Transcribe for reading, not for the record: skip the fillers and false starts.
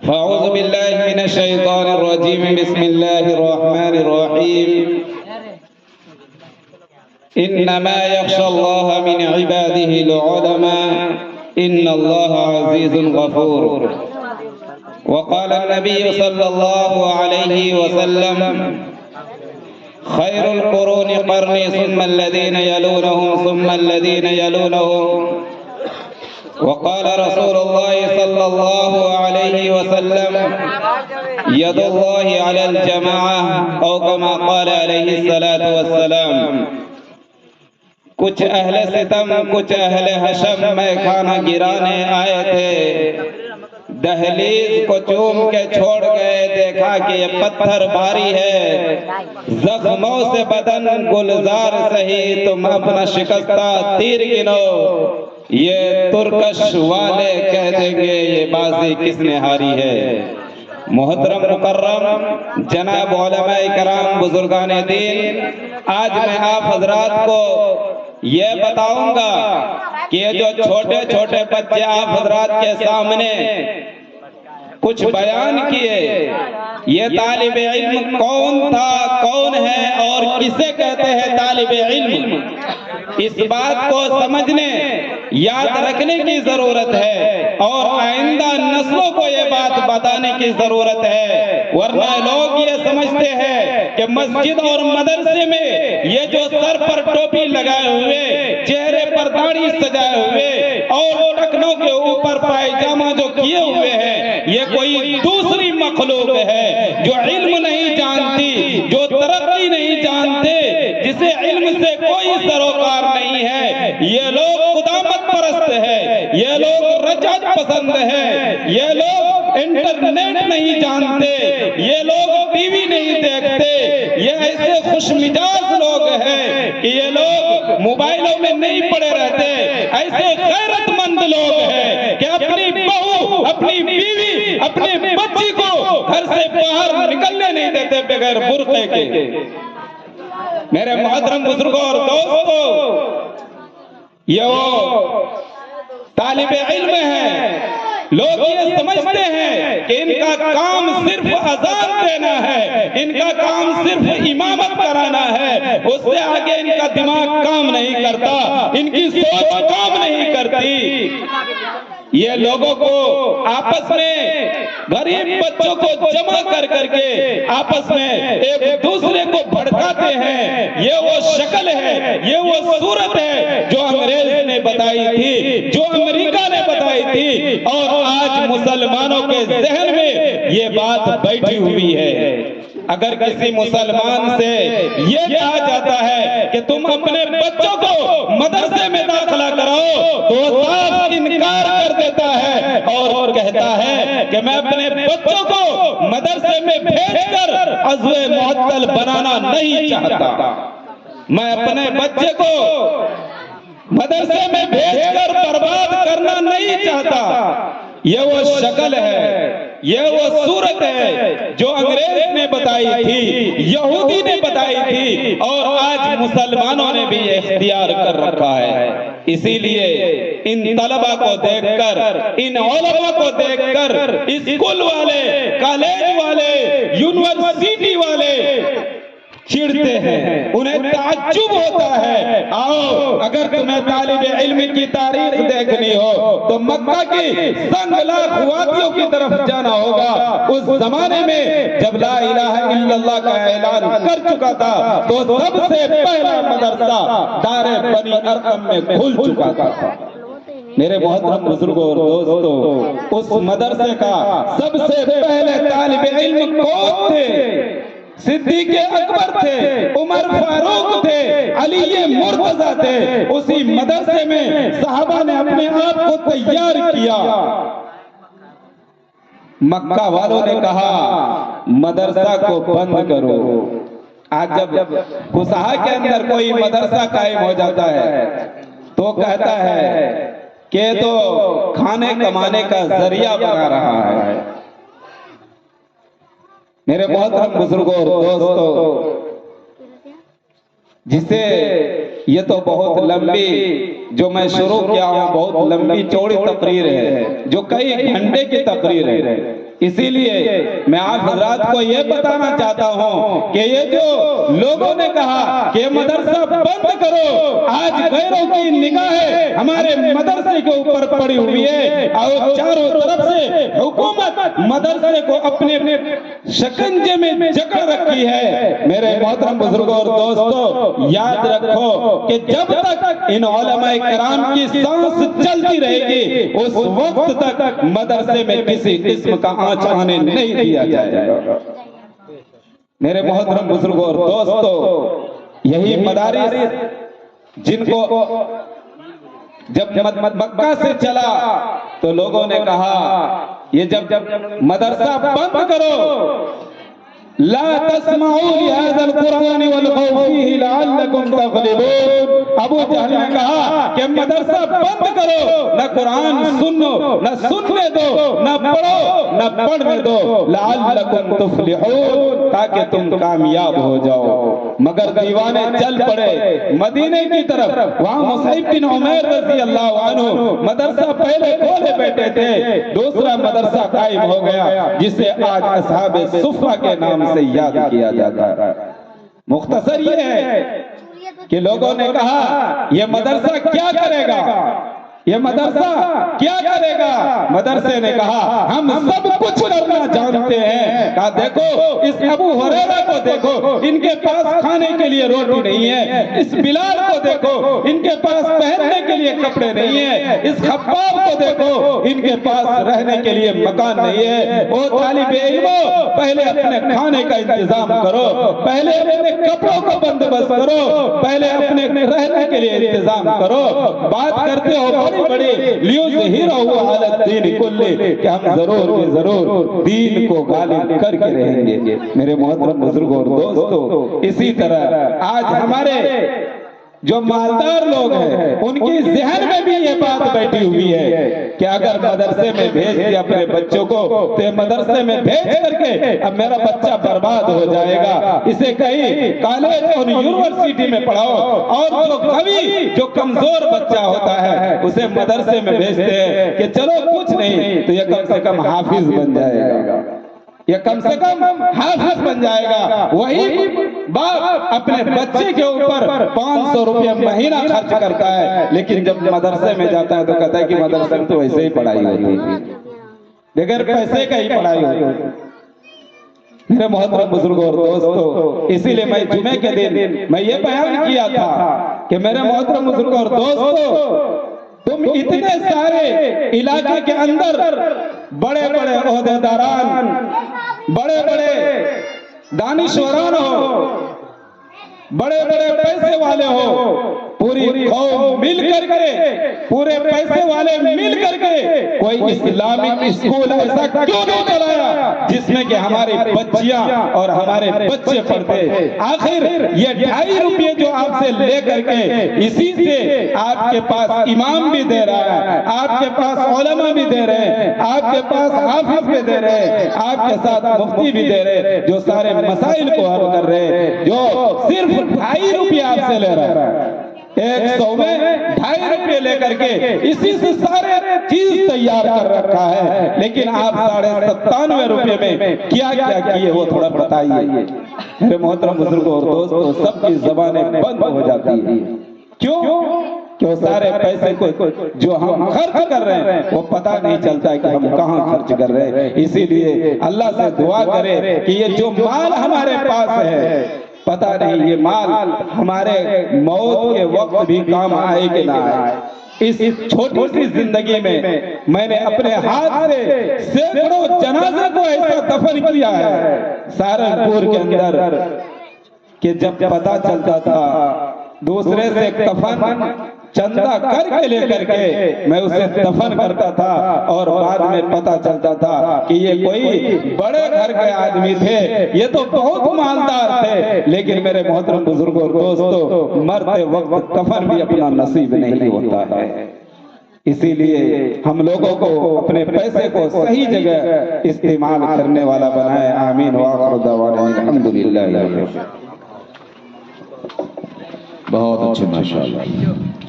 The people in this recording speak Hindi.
फ़अऊज़ु बिल्लाहि मिनश शैतानिर रजीम बिस्मिल्लाहिर रहमानिर रहीम इन्नमा यख्शल्लाह मिन इबादिहिल उलमा इन्नल्लाह अज़ीज़ुन गफ़ूर। वक़ाल नबी सल्लल्लाहु अलैहि वसल्लम खैरुल कुरूनि क़र्नी सुम्मल्लज़ीना यलूनहुम सुम्मल्लज़ीना यलूनहुम। वक़ाल रसूलुल्लाहि सल्लल्लाहु अलैहि वसल्लम यदुल्लाहि अलल जमाअह औ कमा क़ाल अलैहि सलातु वस्सलाम। कुछ अहले सितम कुछ अहले हशम में खाना गिराने आए थे, दहलीज को चूम के छोड़ गए। देखा कि ये पत्थर भारी है, जख्मों से बदन गुलजार सही, तुम अपना शिकस्ता तीर गिनो। ये तुर्कश वाले कह देंगे ये बाजी किसने हारी है। मोहतरम मुकर्रम जनाब उलमाए कराम बुजुर्गान दीन, आज मैं आप हजरात को ये बताऊंगा कि ये जो छोटे छोटे बच्चे आप हजरात के सामने कुछ बयान किए, ये तालिब इल्म कौन था, कौन है और किसे कहते हैं तालिब इल्म, इस बात को समझने याद रखने की जरूरत है और आइंदा नस्लों को ये बात बताने की जरूरत है। वरना लोग ये समझते हैं कि मस्जिद और मदरसे में ये जो सर पर टोपी लगाए हुए, चेहरे पर दाढ़ी सजाए हुए और टखनों के ऊपर पायजामा जो किए हुए हैं, ये कोई दूसरी मखलूक है जो इल्म नहीं जानती, जो तरक्की नहीं जानते, जिसे इल्म से कोई सरोकार नहीं है। ये लोग खुदामत परस्त है, ये लोग रजत पसंद है, ये लोग इंटरनेट नहीं जानते, ये लोग टीवी नहीं देखते, ये ऐसे खुशमिजाज लोग हैं कि ये लोग मोबाइलों में नहीं पड़े रहते। ऐसे गैरतमंद लोग हैं कि अपनी बहू, अपनी बीवी, अपने बच्ची को घर से बाहर निकलने नहीं देते बगैर बुर्के के। मेरे मोहतरम बुजुर्गों और दोस्तों, ये वो तालिब इल्म है। लोग ये समझते हैं कि इनका काम सिर्फ अज़ान देना है, इनका काम सिर्फ इमामत कराना है, उससे आगे इनका दिमाग काम नहीं करता, इनकी सोच काम नहीं करती। ये लोगों को आपस में, गरीब बच्चों को जमा कर करके आपस में एक दूसरे को भड़काते हैं। ये वो शक्ल है, ये वो सूरत है जो अंग्रेज ने बताई थी, जो अमेरिका ने बताई थी और आज मुसलमानों के जहन में ये बात बैठी हुई है। अगर किसी मुसलमान से ये कहा जाता है कि तुम अपने बच्चों को मदरसे में दाखिला कराओ, तो साफ इनकार कर देता है और कहता है कि मैं अपने बच्चों को मदरसे में भेजकर अज़्वे मुअत्तल बनाना नहीं चाहता, मैं अपने बच्चे को मदरसे में भेजकर बर्बाद करना नहीं चाहता। ये वो शक्ल है, ये वो सूरत है जो अंग्रेज ने बताई थी, यहूदी ने बताई थी और आज मुसलमानों ने भी ये इख्तियार कर रखा है। इसीलिए इन तलबा को देखकर, इन उलमा को देखकर स्कूल वाले, कॉलेज वाले, यूनिवर्सिटी वाले चिढ़ते हैं, उन्हें ताज्जुब होता है। आओ, अगर तुम्हें तालिब इल्म की तारीख देखनी हो तो मक्का की संगलाख वादियों की तरफ जाना होगा। उस जमाने में जब ला इलाहा इल्लल्लाह का ऐलान कर चुका था तो सबसे पहला मदरसा दारे बनी अरकम में खुल चुका था। मेरे मोहतरम बुजुर्गों और दोस्तों, उस मदरसे का सबसे पहले तालिब इल्म कौन थे? सिद्दीक़ अकबर थे, उमर फारूक थे, अली मुर्तज़ा थे। उसी मदरसे में सहाबा ने अपने आप को तैयार किया। मक्का वालों ने कहा मदरसा को बंद करो। आज जब कुसाहा के अंदर कोई मदरसा कायम हो जाता है तो कहता है कि तो खाने कमाने का जरिया बना रहा है। मेरे मोहतरम बुजुर्गों और दोस्तों, जिसे ये तो बहुत लंबी जो मैं शुरू किया हूँ, बहुत लंबी चौड़ी तकरीर है जो कई घंटे की तकरीर है। इसीलिए मैं आप हजरात को ये बताना चाहता हूँ कि ये जो लोगों ने कहा कि मदरसा बंद करो, आज गैरों की निगाहें हमारे मदरसे के ऊपर पड़ी हुई है और चारों तरफ से हुकूमत मदरसे को अपने शिकंजे में जकड़ रखी है। मेरे मोहतरम बुजुर्गों और दोस्तों, याद रखो कि जब तक इन उलमाए किराम की सांस चलती रहेगी उस वक्त तक मदरसे में किसी किस्म का आंच आने नहीं दिया जाएगा। मेरे मोहतरम बुजुर्गों और दोस्तों, यही मदारिस जिनको जब मक्का से चला तो लोगों ने कहा ये जब मदरसा बंद करो, ला तस्माऊ लिहाज़ल कुरान वल्गौ फीही लअल्लकुम तग़लिबून। अबू जहल ने कहा कि मदरसा बंद करो, न कुरान सुनो, न सुनने दो, न पढ़ो, न पढ़ने दो, लअल्लकुम तुफ्लिहून, ताकि तुम कामयाब हो जाओ। मगर दीवाने चल पड़े मदीने की तरफ। वहां मुसइब बिन उमैर रज़ी अल्लाहु अन्हु मदरसा पहले खोले बैठे थे, दूसरा मदरसा कायम हो गया जिसे आज असहाबे सुफ़ा के नाम से याद किया जाता है। मुख्तसर ये है कि लोगों ने कहा ये मदरसा क्या करेगा, ये मदरसा क्या करेगा। मदरसे ने कहा हम सब कुछ करना जानते हैं। कहा देखो इस अबू हुरैरा को देखो, इनके पास खाने के लिए रोटी नहीं है। इस बिलाल को देखो, इनके पास पहनने के लिए कपड़े नहीं है। इस खब्बाब को देखो, इनके पास रहने के लिए मकान नहीं है। ओ तालिबे इल्मो, पहले अपने खाने का इंतजाम करो, पहले अपने कपड़ों का बंदोबस्त करो, पहले अपने रहने के लिए इंतजाम करो। बात करते हो बड़ी लियो ज़हीरा हुआ हालत दीन कुल्ले कि हम जरूर दीन को गालिब करके रहेंगे। मेरे मोहतरम बुजुर्गों और दोस्तों, इसी तरह आज हमारे जो मालदार लोग हैं उनकी ज़हन में भी ये बात बैठी हुई है कि अगर मदरसे में भेज दिया अपने बच्चों को तो मदरसे में भेज करके अब मेरा बच्चा बर्बाद हो जाएगा, इसे कहीं कॉलेज और यूनिवर्सिटी में पढ़ाओ। और जो कवि जो कमजोर बच्चा होता है उसे मदरसे में भेजते हैं कि चलो कुछ नहीं तो ये कम से कम हाफिज बन जाएगा, ये कम से कम हाफिज बन जाएगा। वही बाप अपने बच्चे के ऊपर 500 रुपये महीना खर्च करता है, लेकिन जब मदरसे में जाता है तो कहता है कि मदरसे में तो वैसे ही पढ़ाई होती है, बगैर पैसे का ही पढ़ाई होती है। मेरे मोहतरम बुजुर्गों और दोस्तों, इसीलिए मैं जुमे के दिन मैं ये बयान किया था कि मेरे मोहतरम बुजुर्गों और दोस्तों, तुम इतने सारे इलाके के अंदर बड़े बड़े ओहदेदारान, बड़े बड़े दानिश्वरान हो, बड़े बड़े पैसे वाले हो, पूरी कौम मिल करके, पूरे पैसे वाले मिल करके कोई इस्लामिक स्कूल ऐसा क्यों नहीं चलाया जिसमें कि हमारी बच्चियां और हमारे बच्चे पढ़ते। आखिर ये 2.5 रुपये जो आपसे ले करके इसी से आपके पास इमाम भी दे रहा है, आपके पास उलमा भी दे रहे हैं, आपके पास हाफिज भी दे रहे हैं, आपके साथ मुफ्ती भी दे रहे हैं, जो सारे मसाइल को हल कर रहे हैं, जो सिर्फ 2.5 रुपये आपसे ले रहा है। 100 में 2.5 रुपये लेकर के इसी से सारे चीज तैयार कर रखा है, लेकिन आप 97.5 रुपये में क्या क्या किए वो थोड़ा बताइए। मेरे मोहतरम बुजुर्गों और दोस्तों, सबकी ज़बानें बंद हो जाती है। क्यों सारे पैसे को जो हम खर्च कर रहे हैं वो पता नहीं चलता कि हम कहाँ खर्च कर रहे हैं। इसीलिए अल्लाह से दुआ करें कि ये जो माल हमारे पास है, पता नहीं ये माल हमारे मौत के वक्त भी काम आए कि ना आए। इस छोटी सी जिंदगी में मैंने अपने हाथ से सैकड़ों जनाजे को ऐसा दफन किया है सहारनपुर के अंदर कि जब पता चलता था दूसरे से कफन चंदा करके लेकर के मैं उसे दफन करता था, और बाद में पता चलता था कि ये कोई बड़े घर के आदमी थे, ये तो बहुत मालदार थे, लेकिन मेरे मोहतरम बुजुर्गों और दोस्तों, मरते वक्त कफन भी अपना नसीब नहीं होता है। इसीलिए हम लोगों को अपने पैसे को सही जगह इस्तेमाल करने वाला बनाए। आमीन व आखिर दवाना अल्हम्दुलिल्लाह। बहुत अच्छे, माशाअल्लाह।